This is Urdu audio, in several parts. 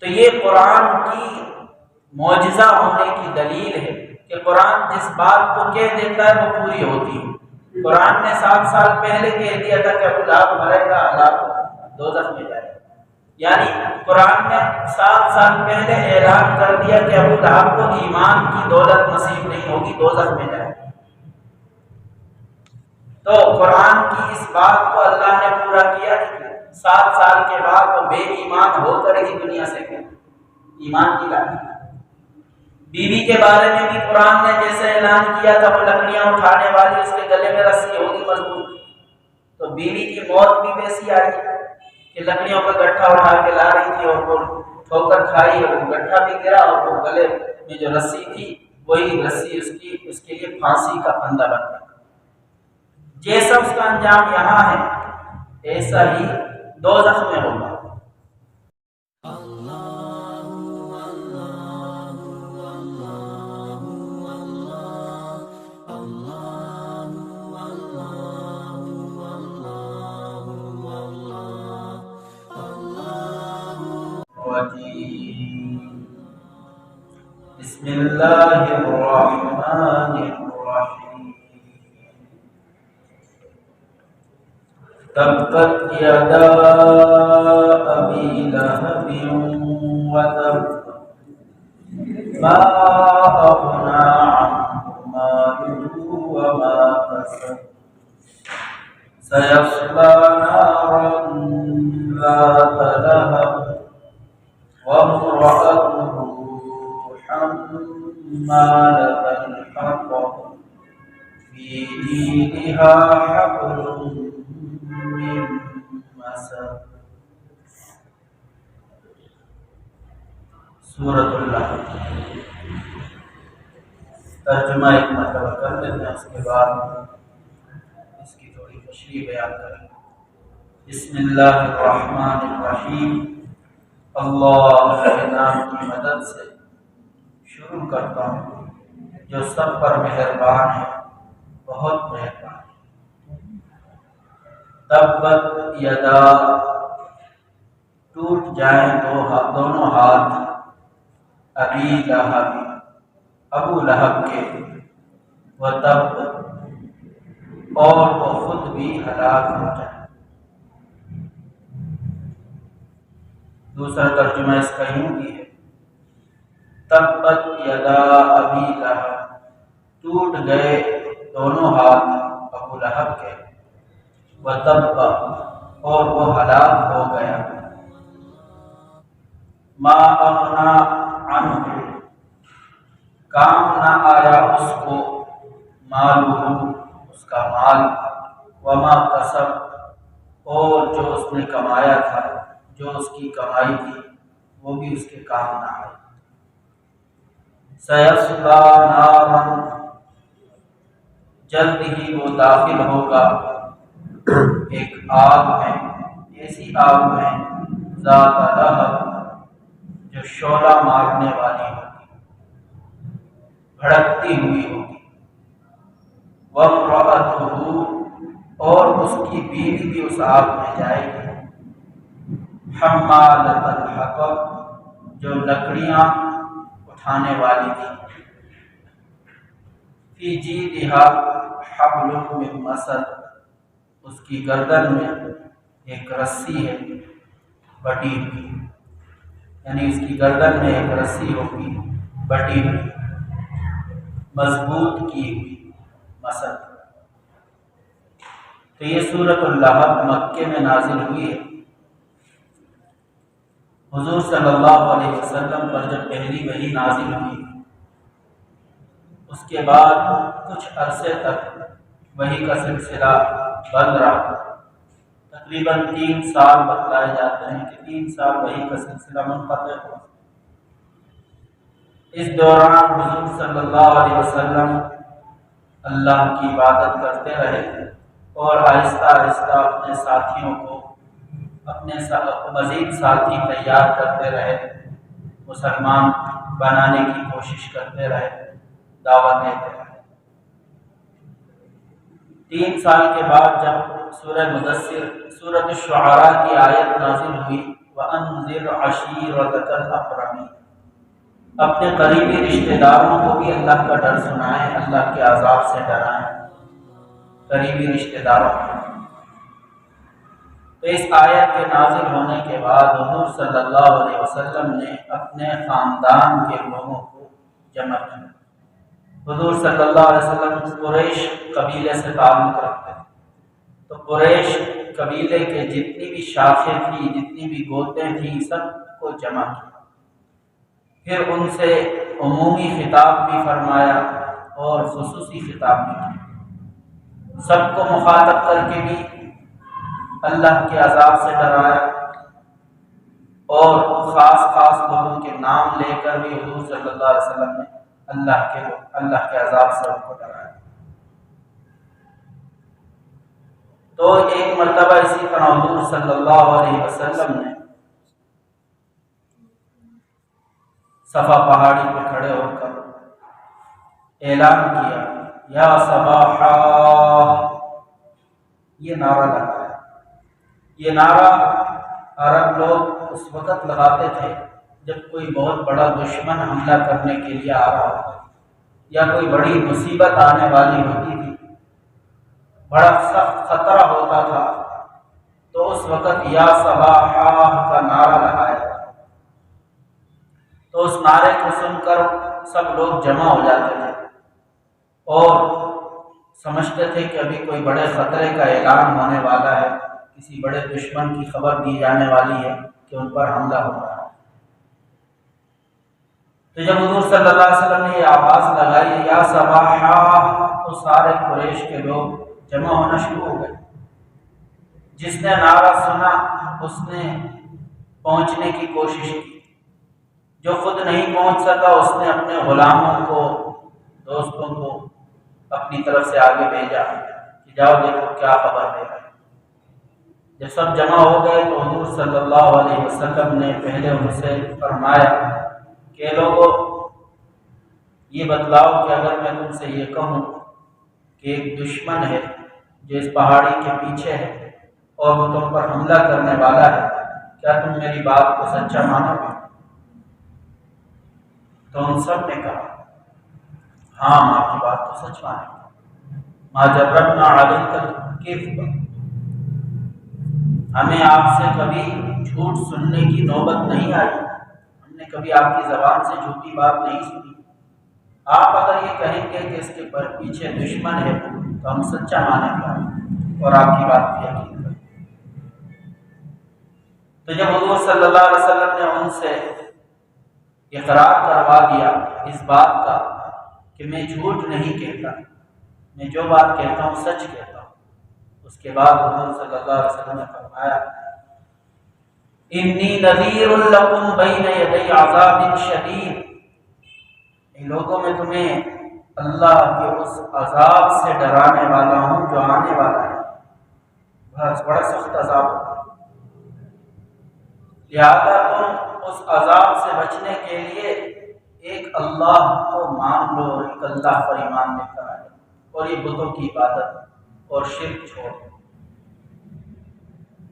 تو یہ قرآن کی معجزہ ہونے کی دلیل ہے کہ قرآن جس بات کو کہہ دیتا ہے وہ پوری ہوتی ہے۔ قرآن نے 7 سال پہلے کہہ دیا تھا کہ ابو لہب مرے گا، ہلاک دوزخ میں جائے گا، یعنی قرآن نے 7 سال پہلے اعلان کر دیا کہ ابو لہب کو ایمان کی دولت نصیب نہیں ہوگی، دوزخ میں جائے گا۔ تو قرآن کی اس بات کو اللہ نے پورا کیا نہیں، 7 سال کے بعد وہ بے ایمان ہو کر ہی دنیا سے گیا، ایمان کی لاٹھی۔ بیوی کے بارے میں بھی قرآن نے جیسے اعلان کیا تھا وہ لکڑیاں اٹھانے والی، اس کے گلے میں رسی ہوگی مضبوط، تو بیوی کی موت بھی ویسی آئی کہ لکڑیوں کا گٹھا اٹھا کے لا رہی تھی اور وہ ٹھوکر کھائی اور وہ گٹھا بھی گرا اور وہ گلے میں جو رسی تھی وہی رسی اس کے لیے پھانسی کا پھندا بن گیا۔ جیسا اس کا انجام یہاں ہے ایسا ہی دوزخ میں ہوگا۔ بسم اللہ الرحمن الرحیم تبت یدا ابی لہب وتب ما اغنی عنہ مالہ وما کسب سیصلی نارا ذات لہب وامرأته حمالة الحطب في جيدها حبل من مسد۔ سورۃ اللہب ترجمہ ایک مرتبہ کر لیتے ہیں، اس کے بعد اس کی تھوڑی تشریح بیان کریں۔ بسم اللہ الرحمن الرحیم، اللہ کے نام کی مدد سے شروع کرتا ہوں جو سب پر مہربان ہے، بہت مہربان ہے۔ تبت یدا، ٹوٹ جائیں دونوں ہاتھ، ابی لہب، ابو لہب کے، وتب، اور وہ خود بھی ہلاک ہو جائے۔ دوسرا ترجمہ اس کا یوں بھی ہے، تبت یدا ابی لہب، ٹوٹ گئے دونوں ہاتھ ابو لہب کے، وتب، اور وہ ہلاک ہو گیا۔ ما اغنی عنہ، کام نہ آیا اس کو، مالہ، اس کا مال، وما کسب، اور جو اس نے کمایا تھا، جو اس کی کمائی تھی وہ بھی اس کے کام نہ آئی۔ سیصلی نارا، جلد ہی وہ داخل ہوگا ایک آگ میں، ایسی آگ میں، ذات لہب، جو شعلہ مارنے والی ہوگی، بھڑکتی ہوئی ہوگی۔ وامرأتہ، اور اس کی بیوی بھی اس آگ میں جائے گی۔ حمالۃ الحطب، جو لکڑیاں اٹھانے والی تھی۔ فی جیدہا حبل من مسد، اس کی گردن میں ایک رسی ہے بٹی ہوئی، یعنی اس کی گردن میں ایک رسی ہوگی بٹی ہوئی، مضبوط کی ہوئی، مسد۔ تو یہ سورۃ اللہب مکے میں نازل ہوئی ہے۔ حضور صلی اللہ علیہ وسلم پر جب پہلی وحی نازل ہوئی، اس کے بعد کچھ عرصے تک وحی کا سلسلہ بند رہا، تقریباً 3 سال بتلائے جاتے ہیں کہ 3 سال وحی کا سلسلہ منقطع ہوا۔ اس دوران حضور صلی اللہ علیہ وسلم اللہ کی عبادت کرتے رہے اور آہستہ آہستہ اپنے ساتھیوں کو، اپنے مزید ساتھی تیار کرتے رہے، مسلمان بنانے کی کوشش کرتے رہے، دعوت دیتے رہے۔ 3 سال کے بعد جب سورہ مدثر، سورۃ الشعراء کی آیت نازل ہوئی وَأَنذِرْ عَشِيرَتَكَ الْأَقْرَبِينَ، اپنے قریبی رشتہ داروں کو بھی اللہ کا ڈر سنائیں، اللہ کے عذاب سے ڈرائیں، قریبی رشتہ داروں کو۔ تو اس آیت کے نازل ہونے کے بعد حضور صلی اللہ علیہ وسلم نے اپنے خاندان کے لوگوں کو جمع کیا۔ حضور صلی اللہ علیہ وسلم قریش قبیلے سے تعلق رکھتے تھے، تو قریش قبیلے کے جتنی بھی شاخیں تھیں، جتنی بھی گوتیں تھیں، سب کو جمع کیا۔ پھر ان سے عمومی خطاب بھی فرمایا اور خصوصی خطاب بھی کیا، سب کو مخاطب کر کے بھی اللہ کے عذاب سے ڈرایا، اور خاص خاص لوگوں کے نام لے کر بھی حضور صلی اللہ علیہ وسلم نے اللہ کے عذاب سے ان کو ڈرایا۔ تو ایک مرتبہ اسی طرح حضور صلی اللہ علیہ وسلم نے صفا پہاڑی پہ کھڑے ہو کر اعلان کیا، یا صباحا، یہ نعرہ لگایا۔ یہ نعرہ عرب لوگ اس وقت لگاتے تھے جب کوئی بہت بڑا دشمن حملہ کرنے کے لیے آ رہا ہوتا، یا کوئی بڑی مصیبت آنے والی ہوتی تھی، بڑا سخت خطرہ ہوتا تھا، تو اس وقت یا صباحا کا نعرہ لگایا۔ تو اس نعرے کو سن کر سب لوگ جمع ہو جاتے تھے اور سمجھتے تھے کہ ابھی کوئی بڑے خطرے کا اعلان ہونے والا ہے، کسی بڑے دشمن کی خبر دی جانے والی ہے کہ ان پر حملہ ہو رہا ہے۔ تو جب حضور صلی اللہ علیہ وسلم نے یہ آواز لگائی یا صباحا، تو سارے قریش کے لوگ جمع ہونا شروع ہو گئے۔ جس نے نعرہ سنا اس نے پہنچنے کی کوشش کی، جو خود نہیں پہنچ سکا اس نے اپنے غلاموں کو، دوستوں کو اپنی طرف سے آگے بھیجا کہ جاؤ دیکھو کیا خبر ہے۔ جب سب جمع ہو گئے تو حضور صلی اللہ علیہ وسلم نے پہلے ان سے فرمایا کہ لوگوں یہ بتلاؤ کہ اگر میں تم سے یہ کہوں کہ ایک دشمن ہے جو اس پہاڑی کے پیچھے ہے اور وہ تم پر حملہ کرنے والا ہے، کیا تم میری بات کو سچا مانو گے؟ تو ان سب نے کہا ہاں، ہم آپ کی بات کو سچ مانیں گے۔ ما جربنا علیک الکذب، ہمیں آپ سے کبھی جھوٹ سننے کی نوبت نہیں آئی، ہم نے کبھی آپ کی زبان سے جھوٹی بات نہیں سنی۔ آپ اگر یہ کہیں گے کہ اس کے پیچھے دشمن ہے تو ہم سچا مانیں گے اور آپ کی بات پہ یقین کریں۔ تو جب حضور صلی اللہ علیہ وسلم نے ان سے اقرار کروا دیا اس بات کا کہ میں جھوٹ نہیں کہتا، میں جو بات کہتا ہوں سچ کہتا ہوں، اس کے بعد حضور صلی اللہ علیہ وسلم نے فرمایا انی نذیر لکم بین یدی عذاب شدید، ان لوگوں میں تمہیں اللہ کے اس عذاب سے ڈرانے والا ہوں جو آنے والا ہے، بڑا سخت عذاب ہوگا، لہذا تم اس عذاب سے بچنے کے لیے ایک اللہ کو مان لو، ایک اللہ پر ایمان لے کر آئے اور یہ بتوں کی عبادت اور شرک چھوڑ دو۔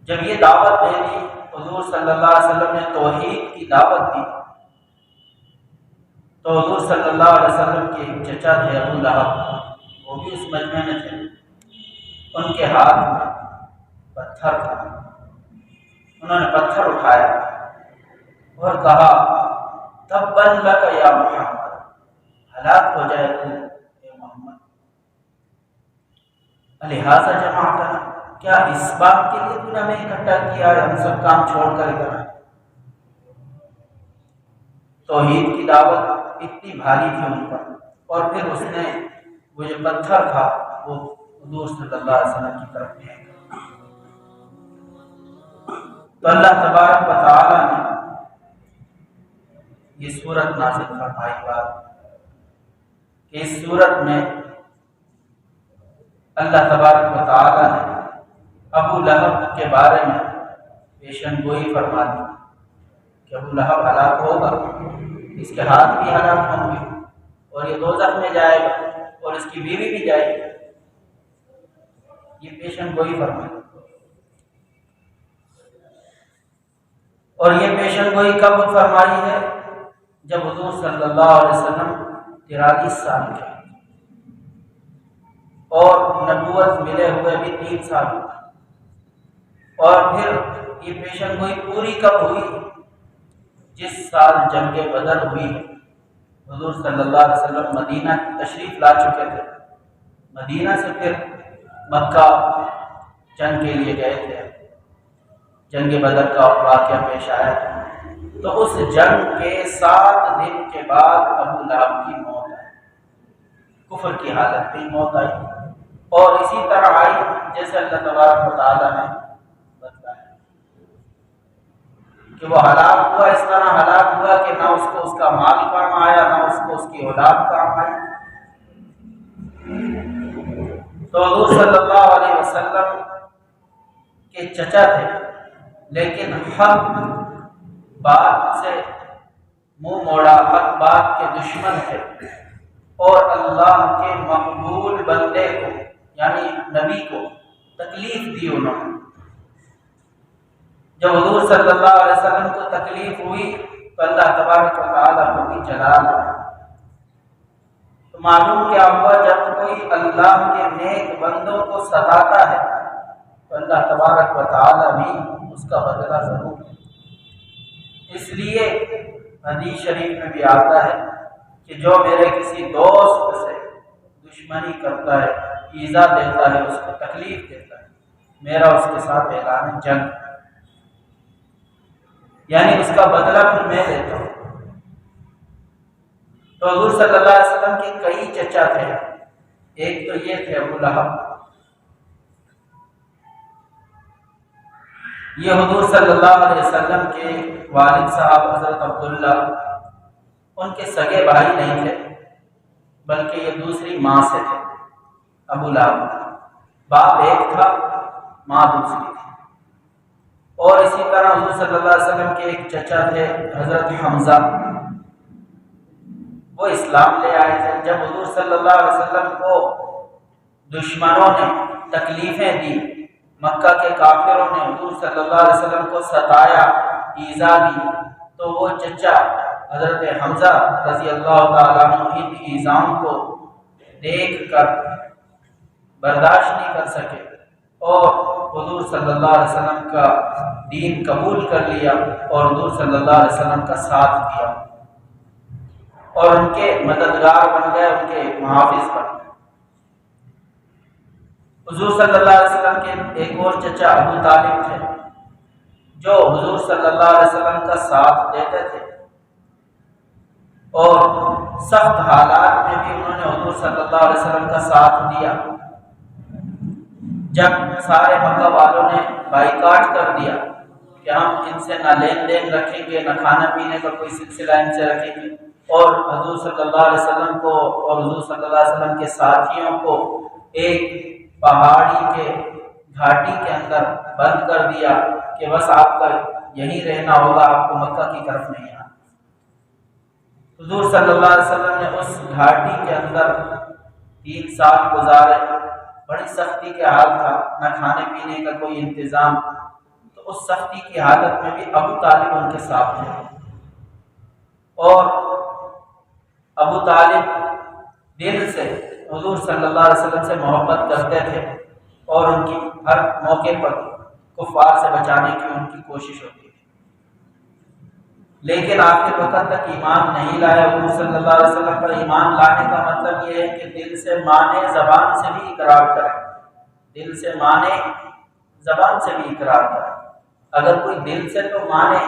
جب یہ دعوت دے دی حضور صلی اللہ علیہ وسلم نے، توحید کی دعوت دی، تو حضور صلی اللہ علیہ وسلم کے ایک چچا تھے ابو لہب، وہ بھی اس مجمع میں تھے، ان کے ہاتھ میں پتھر تھا، انہوں نے پتھر اٹھایا اور کہا تبًّا لک یا محمد، ہلاک ہو جائے تو اے محمد، لہٰذا جمعتنا، کیا اس بات کے لیے تو نے ہمیں اکٹھا کیا ہے، ہم سب کام چھوڑ کر ادھر آئے؟ توحید کی دعوت اتنی بھاری تھی ان پر، اور پھر اس نے وہ جو پتھر تھا وہ حضور صلی اللہ علیہ وسلم کی طرف پھینکا۔ تو اللہ تبارک و تعالی نے یہ سورت نازل فرمائی بات کہ اس سورت میں اللہ تبارک و تعالی نے ابو لہب کے بارے میں پیشن گوئی فرما دی کہ ابو لہب ہلاک ہوگا، اس کے ہاتھ بھی ہلاک ہوں گے اور یہ دوزخ میں جائے گا اور اس کی بیوی بھی جائے گی، یہ پیشن گوئی فرمائی۔ اور یہ پیشن گوئی کب فرمائی ہے؟ جب حضور صلی اللہ علیہ وسلم 43 سال کے اور نبوت ملے ہوئے بھی 3 سال ہوئے۔ اور پھر یہ پیشن گوئی پوری کب ہوئی؟ جس سال جنگ بدر ہوئی، حضور صلی اللہ علیہ وسلم مدینہ تشریف لا چکے تھے، مدینہ سے پھر مکہ جنگ کے لیے گئے تھے، جنگ بدر کا واقعہ پیش آیا تھا۔ تو اس جنگ کے 7 دن کے بعد ابو لہب کی موت آئی، کفر کی حالت میں موت آئی، اور اسی طرح آئی جیسے اللہ تبارک و تعالیٰ نے بتایا کہ وہ ہلاک ہوا، اس طرح ہلاک ہوا کہ نہ اس کو اس کا مال کام آیا، نہ اس کو اس کی اولاد کام آئی۔ تو حضور صلی اللہ علیہ وسلم کے چچا تھے، لیکن حق بات سے منہ موڑا، حق بات کے دشمن تھے، اور اللہ کے مقبول بندے کو یعنی نبی کو تکلیف دی انہوں نے۔ جب حضور صلی اللہ علیہ وسلم کو تکلیف ہوئی تو اللہ تبارک و تعالیٰ کو بھی جلال آیا۔ تو معلوم کیا ہوا؟ جب کوئی اللہ کے نیک بندوں کو ستاتا ہے تو اللہ تبارک و تعالیٰ بھی اس کا بدلہ ضرور ہے۔ اس لیے حدیث شریف میں بھی آتا ہے کہ جو میرے کسی دوست سے دشمنی کرتا ہے، ایذا دیتا ہے، اس کو تکلیف دیتا ہے، میرا اس کے ساتھ اعلان جنگ، یعنی اس کا بدلہ پھر میں لیتا ہوں۔ تو حضور صلی اللہ علیہ وسلم کے کئی چچا تھے، ایک تو یہ تھے ابو لہب، یہ حضور صلی اللہ علیہ وسلم کے والد صاحب حضرت عبداللہ ان کے سگے بھائی نہیں تھے، بلکہ یہ دوسری ماں سے تھے۔ ابو لہب باپ ایک تھا، ماں دوسری تھی۔ اور اسی طرح حضور صلی اللہ علیہ وسلم کے ایک چچا تھے حضرت حمزہ، وہ اسلام لے آئے تھے۔ جب حضور صلی اللہ علیہ وسلم کو دشمنوں نے تکلیفیں دی، مکہ کے کافروں نے حضور صلی اللہ علیہ وسلم کو ستایا، ایذا دی، تو وہ چچا حضرت حمزہ رضی اللہ تعالیٰ عنہ ان ایذاؤں کو دیکھ کر برداشت نہیں کر سکے اور حضور صلی اللہ علیہ وسلم کا دین قبول کر لیا اور حضور صلی اللہ علیہ وسلم کا ساتھ دیا اور ان کے مددگار بن گئے، ان کے محافظ بن گئے۔ حضور صلی اللہ علیہ وسلم کے ایک اور چچا ابو طالب تھے، جو حضور صلی اللہ علیہ وسلم کا ساتھ دیتے تھے، اور سخت حالات میں بھی انہوں نے حضور صلی اللہ علیہ وسلم کا ساتھ دیا۔ جب سارے مکہ والوں نے بائیکاٹ کر دیا کہ ہم ان سے نہ لین دین رکھیں گے، نہ کھانا پینے کا کوئی سلسلہ ان سے رکھیں گے، اور حضور صلی اللہ علیہ وسلم کو اور حضور صلی اللہ علیہ وسلم کے ساتھیوں کو ایک پہاڑی کے گھاٹی کے اندر بند کر دیا کہ بس آپ کا یہیں رہنا ہوگا، آپ کو مکہ کی طرف نہیں آنا۔ حضور صلی اللہ علیہ وسلم نے اس گھاٹی کے اندر 3 سال گزارے، بڑی سختی کے حال تھا، نہ کھانے پینے کا کوئی انتظام۔ تو اس سختی کی حالت میں بھی ابو طالب ان کے ساتھ تھے، اور ابو طالب دل سے حضور صلی اللہ علیہ وسلم سے محبت کرتے تھے اور ان کی ہر موقع پر کفار سے بچانے کی ان کی کوشش ہوتی تھی، لیکن آخر وقت تک ایمان نہیں لائے۔ حضور صلی اللہ علیہ وسلم پر ایمان لانے کا مطلب یہ ہے کہ دل سے مانے، زبان سے بھی اقرار کریں، دل سے مانے، زبان سے بھی اقرار کریں۔ اگر کوئی دل سے تو مانے،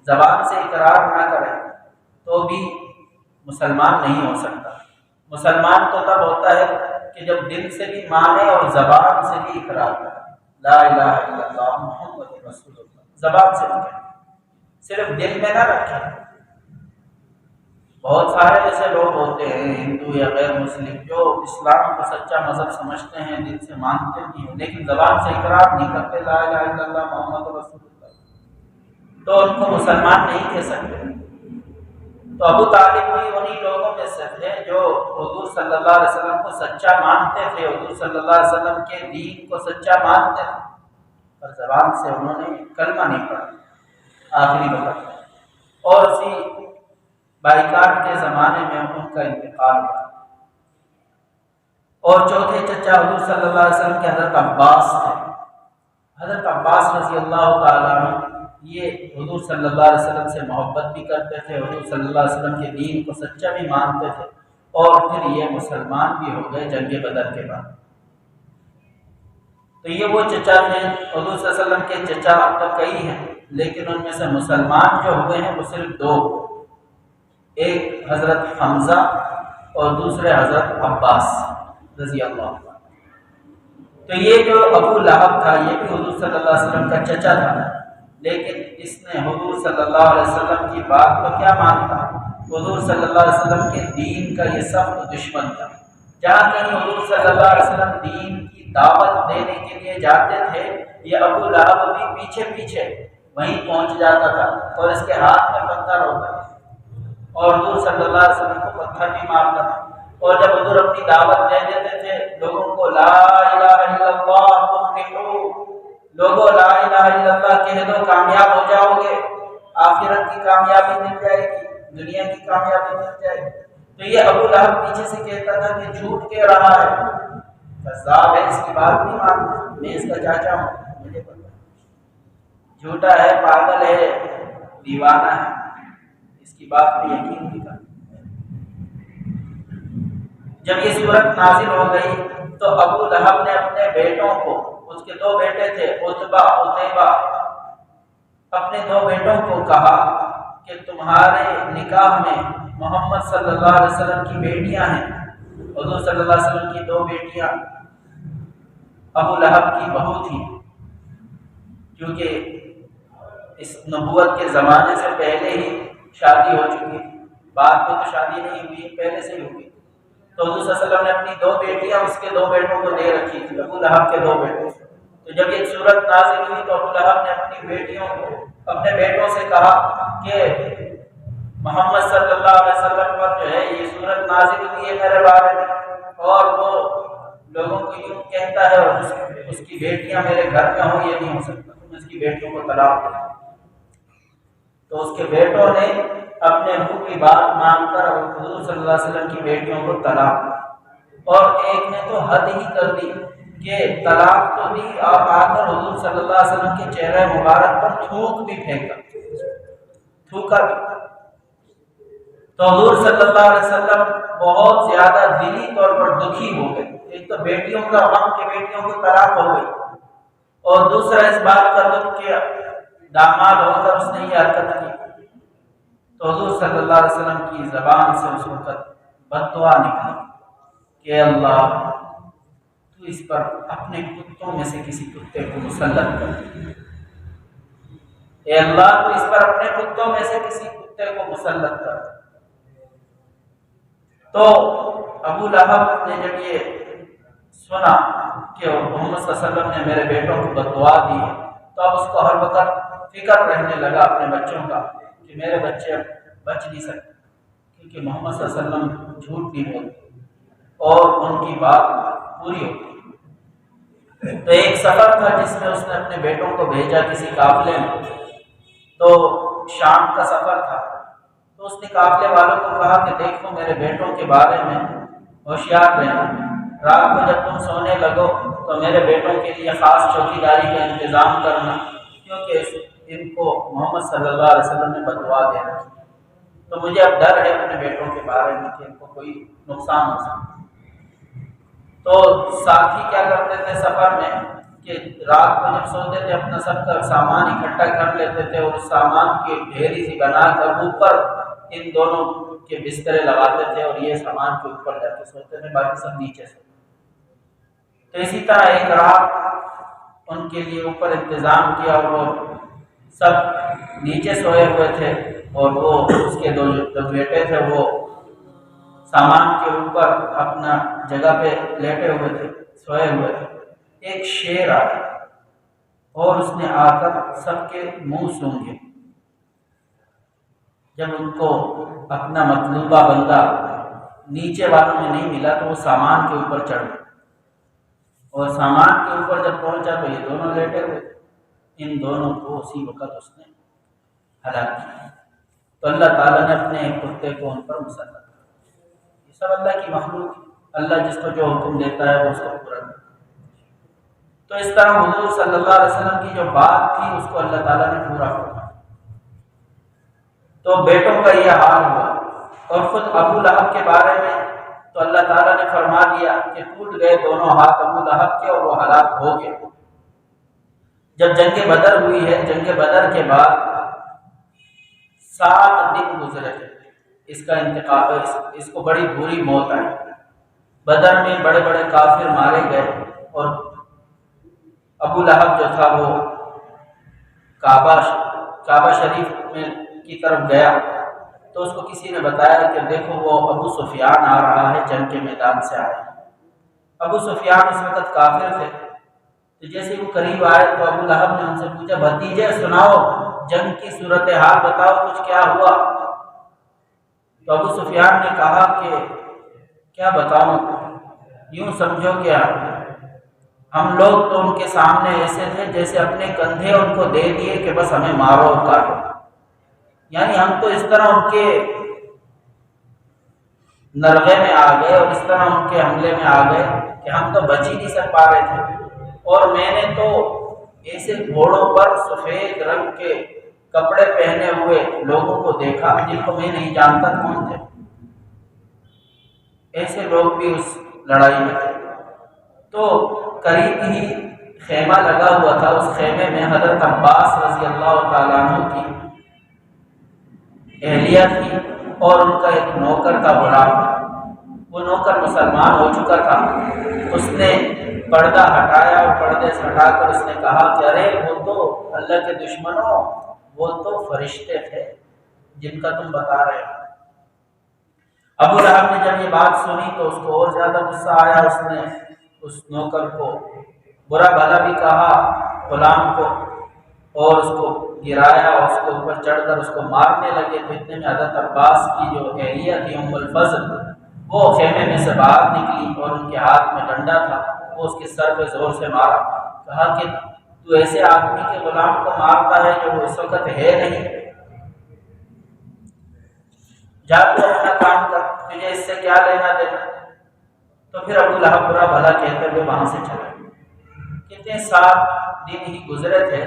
زبان سے اقرار نہ کرے تو بھی مسلمان نہیں ہو سکتا۔ مسلمان تو تب ہوتا ہے کہ جب دل سے بھی مانے اور زبان سے بھی اقرار کرے، لا الہ الا اللہ محمد رسول اللہ، زبان سے بھی کہیں، صرف دل میں نہ رکھیں۔ بہت سارے ایسے لوگ ہوتے ہیں ہندو یا غیر مسلم جو اسلام کو سچا مذہب سمجھتے ہیں، دل سے مانتے نہیں ہیں، لیکن زبان سے اقرار نہیں کرتے لا الہ الا اللہ محمد رسول اللہ، تو ان کو مسلمان نہیں کہہ سکتے۔ تو ابو طالب بھی انہی لوگوں میں سے تھے جو حضور صلی اللہ علیہ وسلم کو سچا مانتے تھے، حضور صلی اللہ علیہ وسلم کے دین کو سچا مانتے تھے، پر زبان سے انہوں نے کلمہ نہیں پڑھا۔ آخری وقت میں، اور اسی بائیکاٹ کے زمانے میں ان کا انتقال ہوا۔ اور چوتھے چچا حضور صلی اللہ علیہ وسلم کے حضرت عباس تھے۔ حضرت عباس رضی اللہ تعالیٰ عنہ یہ حضور صلی اللہ علیہ وسلم سے محبت بھی کرتے تھے، حضور صلی اللہ علیہ وسلم کے دین کو سچا بھی مانتے تھے، اور پھر یہ مسلمان بھی ہو گئے جنگ بدر کے بعد۔ تو یہ وہ چچا تھے، حضور صلی اللہ علیہ وسلم کے چچا اب تو کئی ہیں، لیکن ان میں سے مسلمان جو ہوئے ہیں وہ صرف دو، ایک حضرت حمزہ اور دوسرے حضرت عباس رضی اللہ عنہ۔ تو یہ جو ابو لہب تھا یہ بھی حضور صلی اللہ علیہ وسلم کا چچا تھا، لیکن اس نے حضور صلی اللہ علیہ وسلم کی بات کو کیا مانتا؟ حضور صلی اللہ علیہ وسلم کے دین کا یہ سخت دشمن تھا۔ جہاں کہیں حضور صلی اللہ علیہ وسلم دین کی دعوت دینے کے لیے جاتے تھے، یہ ابو لہب بھی پیچھے پیچھے وہیں پہنچ جاتا تھا، اور اس کے ہاتھ میں پتھر ہوتا تھا، اور حضور صلی اللہ علیہ وسلم کو پتھر بھی مارتا تھا۔ اور جب حضور اپنی دعوت دے دیتے تھے لوگوں کو، لا الہ الا اللہ تفلحوا، لوگوں لا الہ الا اللہ کہہ دو کامیاب ہو جاؤ گے، آخرت کی کامیابی مل جائے گی، دنیا کی کامیابی مل جائے گی۔ تو یہ ابو لہب پیچھے سے کہتا تھا کہ جھوٹ کہہ رہا ہے، کذاب ہے، اس کی بات نہیں مانتا، میں اس کا چاچا ہوں، مجھے پتا جھوٹا ہے، پاگل ہے، دیوانہ ہے، اس کی بات پہ یقین نہیں کرتا۔ جب یہ صورت نازل ہو گئی تو ابو لہب نے اپنے بیٹوں کو، اس کے دو بیٹے تھے عتبہ عتیبہ، اپنے دو بیٹوں کو کہا کہ تمہارے نکاح میں محمد صلی اللہ علیہ وسلم کی بیٹیاں ہیں، حضور صلی اللہ علیہ وسلم کی دو بیٹیاں ابو لہب کی بہو تھی، کیونکہ اس نبوت کے زمانے سے پہلے ہی شادی ہو چکی، بعد میں تو شادی نہیں ہوئی، پہلے سے ہی ہوئی۔ تو حضور صلی اللہ علیہ وسلم نے اپنی دو بیٹیاں اس کے دو بیٹوں کو دے رکھی تھی، ابو لہب کے دو بیٹے۔ تو جب یہ صورت نازل ہوئی تو ابو لہب نے اپنی بیٹیوں کو، اپنے بیٹوں سے کہا کہ محمد صلی اللہ علیہ وسلم پر جو ہے یہ صورت نازل ہوئی ہے میرے بارے میں، اور وہ لوگوں کو یوں کہتا ہے، اور اس کی بیٹیاں میرے گھر میں ہوں، یہ نہیں ہو سکتا، تم اس کی بیٹیوں کو طلاق دو۔ تو اس کے بیٹوں نے اپنے ابو کی بات مان کر حضور صلی اللہ علیہ وسلم کی بیٹیوں کو طلاق دی، اور ایک نے تو حد ہی کر دی کہ طلاق تو دی اور آ کر حضور صلی اللہ علیہ وسلم کے چہرے مبارک پر تھوک بھی پھینکا، تھوکا بھی۔ تو حضور صلی اللہ علیہ وسلم بہت زیادہ دلی طور پر دکھی ہو گئے، ایک تو بیٹیوں کا غم کہ بیٹیوں کو طلاق ہو گئی، اور دوسرا اس بات کا دکھ کہ داماد ہو کر اس نے یہ حرکت کی۔ تو حضور صلی اللہ علیہ وسلم کی زبان سے اس وقت بد دعا نکلی کہ اللہ تو اس پر اپنے کتوں میں سے کسی کتے کو مسلط کر، اے اللہ تو اس پر اپنے کتوں میں سے کسی کتے کو مسلط کر۔ تو ابو لہب نے جب یہ سنا کہ محمد صلی اللہ علیہ وسلم نے میرے بیٹوں کو بد دعا دی ہے، تو اب اس کو ہر وقت فکر رہنے لگا اپنے بچوں کا کہ میرے بچے اب بچ نہیں سکتے، کیونکہ محمد صلی اللہ علیہ وسلم جھوٹ نہیں بولتے اور ان کی بات پوری ہوتی۔ تو ایک سفر تھا جس میں اس نے اپنے بیٹوں کو بھیجا کسی قافلے میں، تو شام کا سفر تھا، تو اس نے قافلے والوں کو کہا کہ دیکھو میرے بیٹوں کے بارے میں ہوشیار رہنا، رات کو جب تم سونے لگو تو میرے بیٹوں کے لیے خاص چوکیداری کا انتظام کرنا، کیونکہ ان کو محمد صلی اللہ علیہ وسلم نے بد دعا دے رکھی، تو مجھے اب ڈر ہے اپنے بیٹوں کے بارے میں کہ ان کو کوئی نقصان ہو سکتا۔ تو ساتھی کیا کرتے تھے سفر میں کہ رات کو جب سوتے تھے اپنا سب کا سامان اکٹھا کر لیتے تھے، اور اس سامان کی ڈھیری سی بنا کر اوپر ان دونوں کے بسترے لگاتے تھے، اور یہ سامان کے اوپر جا کے سوتے تھے، باقی سب نیچے سوتے۔ تو اسی طرح ایک رات ان کے لیے اوپر انتظام کیا، اور وہ سب نیچے سوئے ہوئے تھے، اور وہ اس کے دو بیٹے تھے وہ سامان کے اوپر اپنا جگہ پہ لیٹے ہوئے تھے، سوئے ہوئے تھے۔ ایک شیر آیا اور اس نے آ کر سب کے منہ سونگھے۔ جب ان کو اپنا مطلوبہ بندہ نیچے والوں میں نہیں ملا تو وہ سامان کے اوپر چڑھ گئے، اور سامان کے اوپر جب پہنچا تو یہ دونوں لیٹے ہوئے، ان دونوں کو اسی وقت اس نے ہلاک کیا، تو اللہ تعالیٰ نے اپنے ایک کتے کو ان پر مسلط کیا۔ یہ سب اللہ کی مخلوق ہے، اللہ جس کو جو حکم دیتا ہے وہ اس کو پورا کرتا ہے۔ تو اس طرح حضور صلی اللہ علیہ وسلم کی جو بات تھی اس کو اللہ تعالیٰ نے پورا کیا۔ تو بیٹوں کا یہ حال ہوا، اور خود ابو لہب کے بارے میں تو اللہ تعالیٰ نے فرما دیا کہ ٹوٹ گئے دونوں ہاتھ ابو لہب کے اور وہ ہلاک ہو گئے۔ جب جنگ بدر ہوئی ہے، جنگ بدر کے بعد 7 دن گزرے تھے، اس کا انتقال، اس کو بڑی بری موت آئی۔ بدر میں بڑے بڑے کافر مارے گئے، اور ابو لہب جو تھا وہ کعبہ شریف میں کی طرف گیا، تو اس کو کسی نے بتایا کہ دیکھو وہ ابو سفیان آ رہا ہے، جنگ کے میدان سے آیا ہے۔ ابو سفیان اس وقت کافر تھے، تو جیسے وہ قریب آئے تو ابو لہب نے ان سے پوچھا بھتیجے سناؤ، جنگ کی صورتحال بتاؤ، کچھ کیا ہوا؟ تو ابو سفیان نے کہا کہ کیا بتاؤں، یوں سمجھو کہ ہم لوگ تو ان کے سامنے ایسے تھے جیسے اپنے کندھے ان کو دے دیے کہ بس ہمیں مارو اور کاٹو، یعنی ہم تو اس طرح ان کے نرغے میں آ گئے اور اس طرح ان کے حملے میں آ گئے کہ ہم تو بچ ہی نہیں سک پا رہے تھے۔ اور میں نے تو ایسے گھوڑوں پر سفید رنگ کے کپڑے پہنے ہوئے لوگوں کو دیکھا جن کو میں نہیں جانتا کون تھے، ایسے لوگ بھی اس لڑائی میں تھے۔ تو قریب ہی خیمہ لگا ہوا تھا، اس خیمے میں حضرت عباس رضی اللہ تعالیٰ عنہ کی اہلیہ تھی اور ان کا ایک نوکر تھا غلام، وہ نوکر مسلمان ہو چکا تھا۔ اس نے پردہ ہٹایا اور پردے سے ہٹا کر اس نے کہا کہ ارے وہ تو اللہ کے دشمنوں، وہ تو فرشتے تھے جن کا تم بتا رہے ہو۔ ابو لہب نے جب یہ بات سنی تو اس کو اور زیادہ غصہ آیا، اس نے اس نوکر کو برا بھلا بھی کہا، غلام کو، اور اس کو گرایا اور اس کے اوپر چڑھ کر اس کو مارنے لگے۔ تو اتنے میں حضرت عباس کی جو اہلیہ تھی ام الفضل، وہ خیمے میں سے باہر نکلی اور ان کے ہاتھ میں ڈنڈا تھا، وہ اس کے سر پہ زور سے مارا، کہا کہ تو ایسے آدمی کے غلام کو مارتا ہے جو وہ اس وقت ہے نہیں، جا تو اپنا کام کر، تجھے اس سے کیا لینا دینا۔ تو پھر ابو لہب برا بھلا کہتے ہوئے وہاں سے چلے۔ کتنے 7 دن ہی گزرے تھے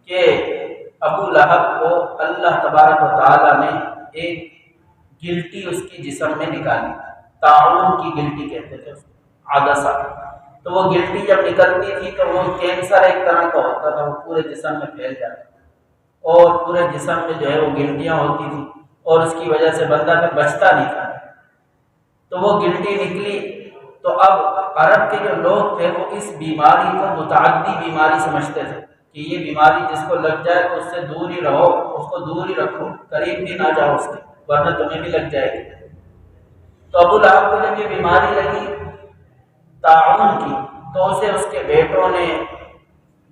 کہ ابو لہب کو اللہ تبارک و تعالیٰ نے ایک گلٹی اس کی جسم میں نکالی، طاعون کی گلٹی کہتے تھے اس کو، عدسہ۔ تو وہ گلٹی جب نکلتی تھی تو وہ کینسر ایک طرح کا ہوتا تھا، وہ پورے جسم میں پھیل جاتا اور پورے جسم میں جو ہے وہ گلٹیاں ہوتی تھیں، اور اس کی وجہ سے بندہ پھر بچتا نہیں تھا۔ تو وہ گلٹی نکلی تو اب عرب کے جو لوگ تھے وہ اس بیماری کو متعدی بیماری سمجھتے تھے کہ یہ بیماری جس کو لگ جائے تو اس سے دور ہی رہو، اس کو دور ہی رکھو، قریب بھی نہ جاؤ اس کے، ورنہ تمہیں بھی لگ جائے گی۔ تو ابو لہب کو جب یہ بیماری لگی طاعون کی، تو اسے اس کے بیٹوں نے،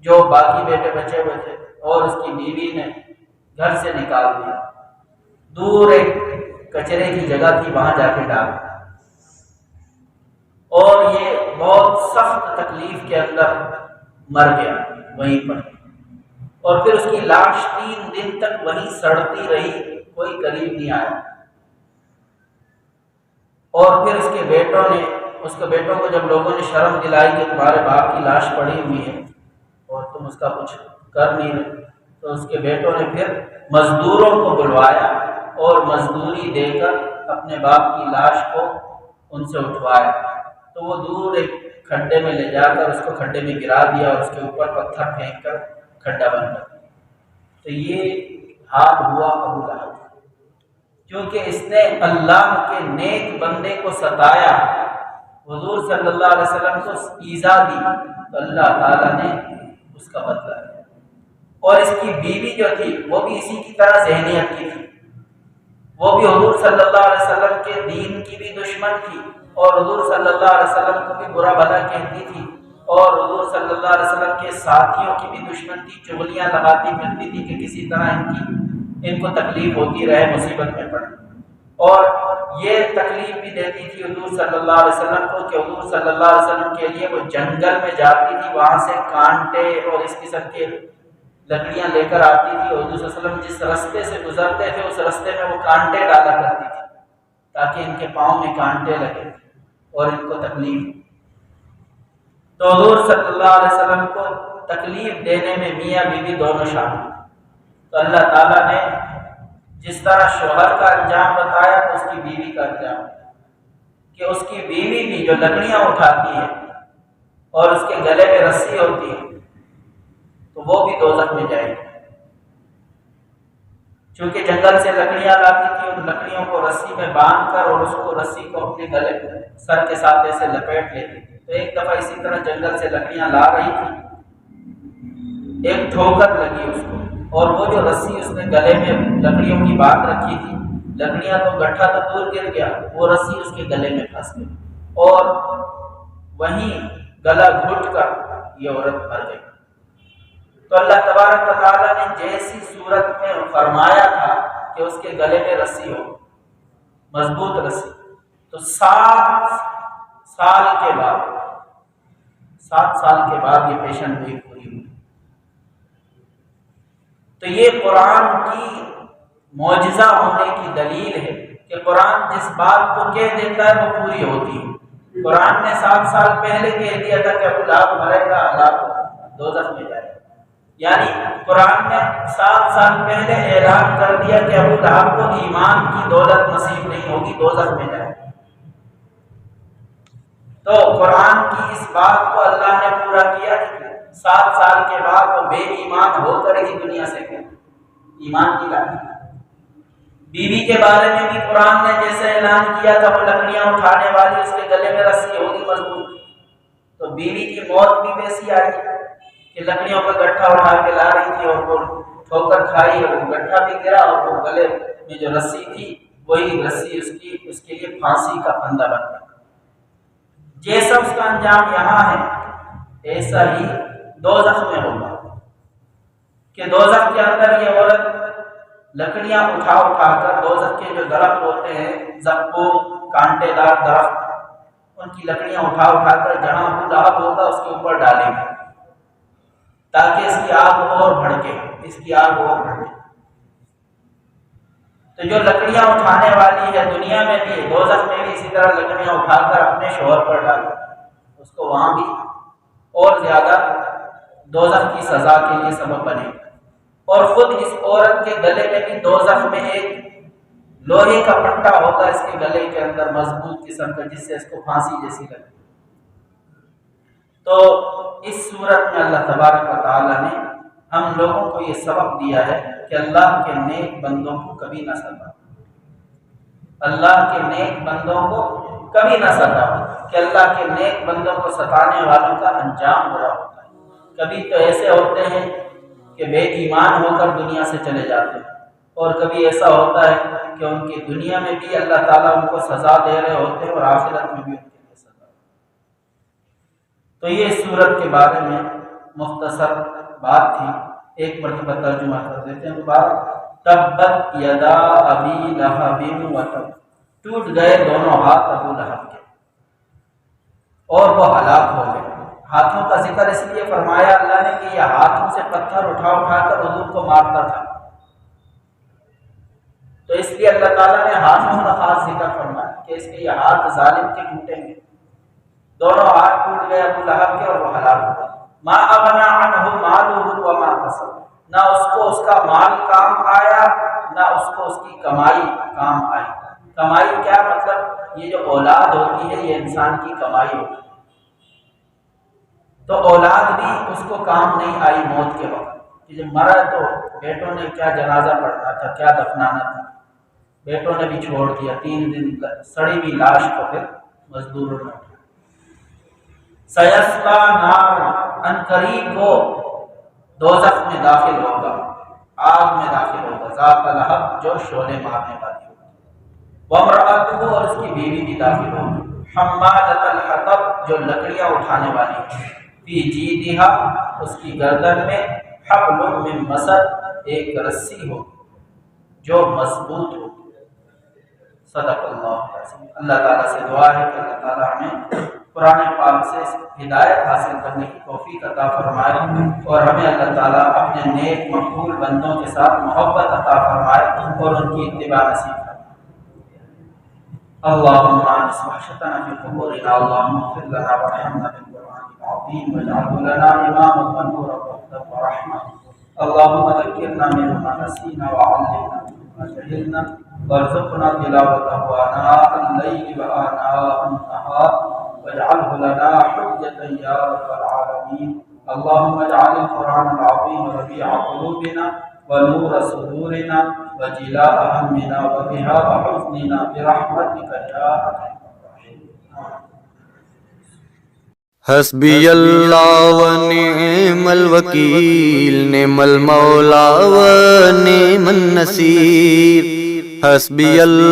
جو باقی بیٹے بچے ہوئے تھے، اور اس کی بیوی نے گھر سے نکال دیا، دور ایک کچرے کی جگہ تھی وہاں جا کے ڈال دیا، اور یہ بہت سخت تکلیف کے اندر مر گیا وہیں پر۔ اور پھر اس کی لاش 3 دن تک وہیں سڑتی رہی، کوئی قریب نہیں آیا۔ اور پھر اس کے بیٹوں کو جب لوگوں نے شرم دلائی کہ تمہارے باپ کی لاش پڑی ہوئی ہے اور تم اس کا کچھ کر نہیں رہے، تو اس کے بیٹوں نے پھر مزدوروں کو بلوایا اور مزدوری دے کر اپنے باپ کی لاش کو ان سے اٹھوایا۔ تو وہ دور ایک کھڈے میں لے جا کر اس کو کھڈے میں گرا دیا اور اس کے اوپر پتھر پھینک کر کھڈا بن کر دیا۔ تو یہ حال ہوا ابو لہب، کیونکہ اس نے اللہ کے نیک بندے کو ستایا، حضور صلی اللہ علیہ وسلم کو ایذا دی، تو اللہ تعالیٰ نے اس کا بدلہ لیا۔ اور اس کی بیوی جو تھی وہ بھی اسی کی طرح ذہنیت کی تھی، وہ بھی حضور صلی اللہ علیہ وسلم کے دین کی بھی دشمن تھی، اور حضور صلی اللہ علیہ وسلم کو بھی برا بھلا کہتی تھی، اور حضور صلی اللہ علیہ وسلم کے ساتھیوں کی بھی دشمن تھی، چغلیاں لگاتی پھرتی تھی کہ کسی طرح ان کو تکلیف ہوتی رہے، مصیبت میں پڑے، اور یہ تکلیف بھی دیتی تھی حضور صلی اللہ علیہ وسلم کو کہ حضور صلی اللہ علیہ وسلم کے لیے وہ جنگل میں جاتی تھی، وہاں سے کانٹے اور اس قسم کے لکڑیاں لے کر آتی تھی، اور حضور صلی اللہ علیہ وسلم جس راستے سے گزرتے تھے اس راستے میں وہ کانٹے ڈالا کرتی تھی تاکہ ان کے پاؤں میں کانٹے لگے اور ان کو تکلیف۔ تو حضور صلی اللہ علیہ وسلم کو تکلیف دینے میں میاں بیوی دونوں شامل۔ تو اللہ تعالیٰ نے جس طرح شوہر کا انجام بتایا تو اس کی بیوی کا انجام بتایا کہ اس کی بیوی بھی جو لکڑیاں اٹھاتی ہے اور اس کے گلے میں رسی ہوتی ہے تو وہ بھی دوزخ میں جائے گی، چونکہ جنگل سے لکڑیاں لاتی تھی، ان لکڑیوں کو رسی میں باندھ کر اور اس کو رسی کو اپنے گلے سر کے ساتھ ایسے لپیٹ لیتی تھی۔ تو ایک دفعہ اسی طرح جنگل سے لکڑیاں لا رہی تھی، ایک ٹھوکر لگی اس کو، اور وہ جو رسی اس نے گلے میں لکڑیوں کی باندھ رکھی تھی، لکڑیاں تو گٹھا تو دور گر گیا، وہ رسی اس کے گلے میں پھنس گئی اور وہیں گلا گھٹ کر یہ عورت مر گئی۔ تو اللہ تبارک و تعالیٰ نے جیسی صورت میں فرمایا تھا کہ اس کے گلے میں رسی ہو، مضبوط رسی، تو 7 سال کے بعد یہ پیشن گوئی پوری ہوئی۔ تو یہ قرآن کی معجزہ ہونے کی دلیل ہے کہ قرآن جس بات کو کہہ دیتا ہے وہ پوری ہوتی ہے۔ قرآن نے 7 سال پہلے کہہ دیا تھا کہ ابو لہب مرے گا، ہلاک دوزخ میں جائے گا، یعنی قرآن نے 7 سال پہلے اعلان کر دیا کہ ابو لہب کو ایمان کی دولت نصیب نہیں ہوگی، دوزخ میں جائے گا۔ تو قرآن کی اس بات کو اللہ نے پورا کیا، 7 سال کے بعد وہ بے ایمان ہو کر ہی دنیا سے گیا، ایمان کی لائی۔ بیوی کے بارے میں بھی قرآن نے جیسے اعلان کیا تھا وہ لکڑیاں اٹھانے والی، اس کے گلے میں رسی ہوگی مضبوط، تو بیوی کی موت بھی ویسی آئی کہ لکڑیوں کا گٹھا اٹھا کے لا رہی تھی اور وہ ٹھوکر کھائی اور وہ گٹھا بھی گرا اور وہ گلے میں جو رسی تھی وہی رسی اس کے لیے پھانسی کا پھندا بن گیا۔ جیسا اس کا انجام یہاں ہے ایسا ہی دوزخ میں ہوگا کہ دوزخ کے اندر یہ عورت لکڑیاں اٹھا کر دوزخ کے جو درخت ہوتے ہیں، زقوم، کانٹے دار درخت، ان کی لکڑیاں اٹھا کر جہاں ابو لہب ہوگا اس کے اوپر ڈالیں گے تاکہ اس کی آگ اور بھڑکے۔ تو جو لکڑیاں اٹھانے والی ہے دنیا میں بھی، دوزخ میں بھی اسی طرح لکڑیاں اٹھا کر اپنے شوہر پر ڈالیں، اس کو وہاں بھی اور زیادہ دوزخ کی سزا کے لیے سبب بنے گا۔ اور خود اس عورت کے گلے میں بھی دوزخ میں ایک لوہے کا پٹا ہوگا اس کے گلے کے اندر، مضبوط قسم کا، جس سے اس کو پھانسی جیسی لگے۔ تو اس صورت میں اللہ تبارک و تعالیٰ نے ہم لوگوں کو یہ سبق دیا ہے کہ اللہ کے نیک بندوں کو کبھی نہ ستاؤ، اللہ کے نیک بندوں کو کبھی نہ ستاؤ، کہ اللہ کے نیک بندوں کو ستانے والوں کا انجام برا ہوتا ہے۔ کبھی تو ایسے ہوتے ہیں کہ بے ایمان ہو کر دنیا سے چلے جاتے ہیں، اور کبھی ایسا ہوتا ہے کہ ان کی دنیا میں بھی اللہ تعالیٰ ان کو سزا دے رہے ہوتے ہیں اور آخرت میں بھی ان کے لیے سزا۔ تو یہ سورت کے بارے میں مختصر بات تھی، ایک مرتبہ ترجمہ کر دیتے ہیں دوبارہ۔ تبت یدا ابی لہب وتب، ٹوٹ گئے دونوں ہاتھ ابو لہب کے اور وہ ہلاک ہو گئے۔ ہاتھوں کا ذکر اس لیے فرمایا اللہ نے کہ یہ ہاتھوں سے پتھر اٹھا کر حضور کو مارتا تھا، تو اس لیے اللہ تعالیٰ نے ہاتھوں کا خاص ذکر فرمایا کہ اس کے یہ ہاتھ ظالم کے ٹوٹیں گے۔ دونوں ہاتھ ٹوٹ گئے ابو لہب کے اور وہ ہلاک ہو گئے۔ ما اغنى عنه ماله وما كسب، نہ اس کو اس کا مال کام آیا نہ اس کو اس کی کمائی کام آئی۔ کمائی کیا مطلب؟ یہ جو اولاد ہوتی ہے یہ انسان کی کمائی ہوتی ہے، تو اولاد بھی اس کو کام نہیں آئی موت کے وقت، کہ جب مرا تو بیٹوں نے کیا جنازہ پڑھنا تھا، کیا دفنانا تھا، بیٹوں نے بھی چھوڑ دیا، 3 دن سڑی ہوئی لاش کو پھر مزدوروں نے اٹھایا۔ سیصلی نارا، ان قریب وہ دوزخ میں داخل ہوگا، آگ میں داخل ہوگا، ذات لہب، جو شعلے مارنے والی ہوگی، وامرأتہ، اور اس کی بیوی بھی داخل ہوگی، حمالۃ الحطب، جو لکڑیاں اٹھانے والی ہے، فی جیدہا، اس کی گردن میں، حبل من مسد، ایک رسی ہوگی جو مضبوط ہوگی۔ صدق اللہ العظیم۔ اللہ تعالیٰ سے دعا ہے کہ اللہ تعالیٰ ہمیں قرآن پاک سے ہدایت حاصل کرنے کی توفیق عطا فرمائے اور ہمیں اللہ تعالیٰ اپنے نیک مقبول بندوں کے ساتھ محبت عطا فرمائے اور ان کی اتباع نصیب فرمائے۔ اللهم انس وحشتنا في قبورنا، اللهم اغفر لنا وارحمنا بالقرآن العظيم واجعله لنا إماما ونورا وهدى ورحمة، اللهم ذكرنا منه ما نسينا وعلمنا منه ما جهلنا وارزقنا تلاوته آناء الليل وآناء النهار واجعله لنا حجة يا رب العالمين، اللهم اجعل القرآن العظيم ربيع قلوبنا ونور صدورنا وجلاء همنا وذهاب حزننا برحمتك يا ارحم الراحمين۔ حسبی اللہ و نعم الوکیل، نعم المولا و نعم النصیر، حسبی اللہ